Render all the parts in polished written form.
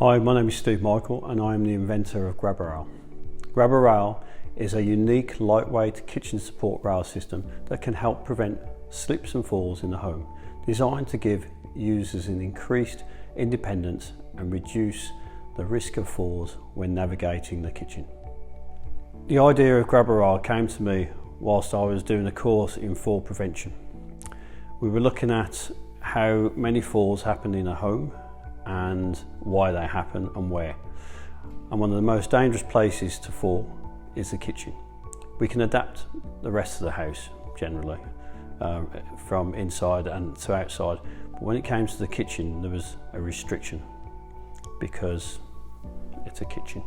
Hi, my name is Steve Michael and I am the inventor of GrabaRail. GrabaRail is a unique lightweight kitchen support rail system that can help prevent slips and falls in the home, designed to give users an increased independence and reduce the risk of falls when navigating the kitchen. The idea of GrabaRail came to me whilst I was doing a course in fall prevention. We were looking at how many falls happen in a home and why they happen and where. And one of the most dangerous places to fall is the kitchen. We can adapt the rest of the house generally from inside and to outside, but when it came to the kitchen there was a restriction because it's a kitchen.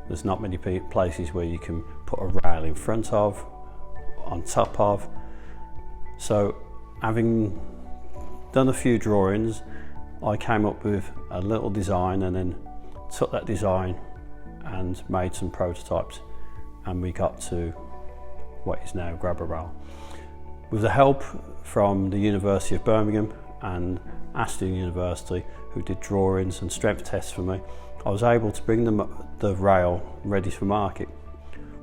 There's not many places where you can put a rail in front of, on top of. So having done a few drawings, I came up with a little design and then took that design and made some prototypes, and we got to what is now GrabaRail. With the help from the University of Birmingham and Aston University, who did drawings and strength tests for me, I was able to bring the rail ready for market.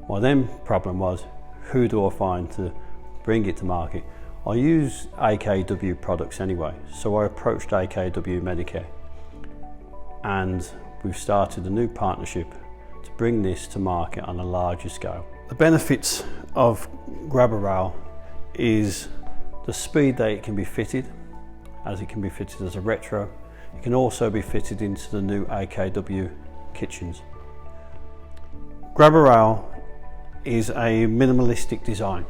My then problem was, who do I find to bring it to market? I use AKW products anyway, so I approached AKW Medicare and we've started a new partnership to bring this to market on a larger scale. The benefits of GrabaRail is the speed that it can be fitted, as it can be fitted as a retro. It can also be fitted into the new AKW kitchens. GrabaRail is a minimalistic design.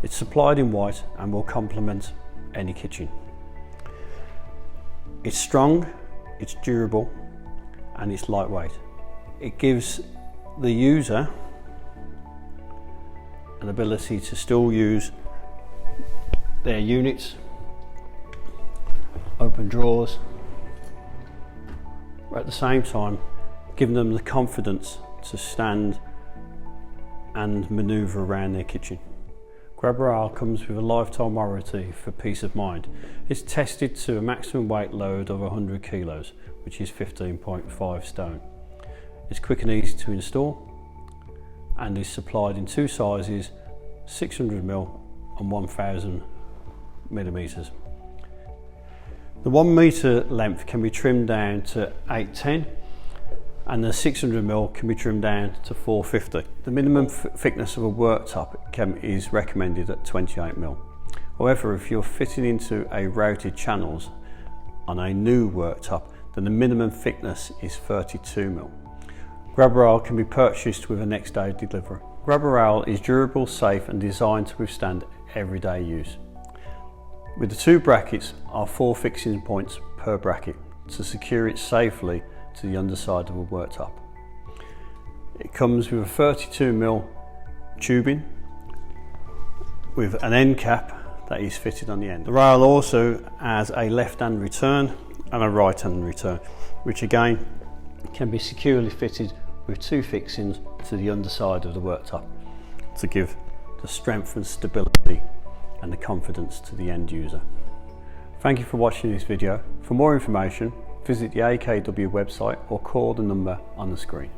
It's supplied in white and will complement any kitchen. It's strong, it's durable, and it's lightweight. It gives the user an ability to still use their units, open drawers, but at the same time giving them the confidence to stand and manoeuvre around their kitchen. GrabaRail comes with a lifetime warranty for peace of mind. It's tested to a maximum weight load of 100 kilos, which is 15.5 stone. It's quick and easy to install and is supplied in two sizes, 600mm and 1000mm. The 1 metre length can be trimmed down to 810 and the 600mm can be trimmed down to 450. The minimum thickness of a worktop is recommended at 28mm. However, if you're fitting into a routed channels on a new worktop, then the minimum thickness is 32mm. GrabaRail can be purchased with a next day delivery. GrabaRail is durable, safe and designed to withstand everyday use. With the two brackets are 4 fixing points per bracket to secure it safely to the underside of a worktop. It comes with a 32mm tubing with an end cap that is fitted on the end. The rail also has a left-hand return and a right-hand return, which again can be securely fitted with two fixings to the underside of the worktop to give the strength and stability and the confidence to the end user. Thank you for watching this video. For more information, visit the AKW website or call the number on the screen.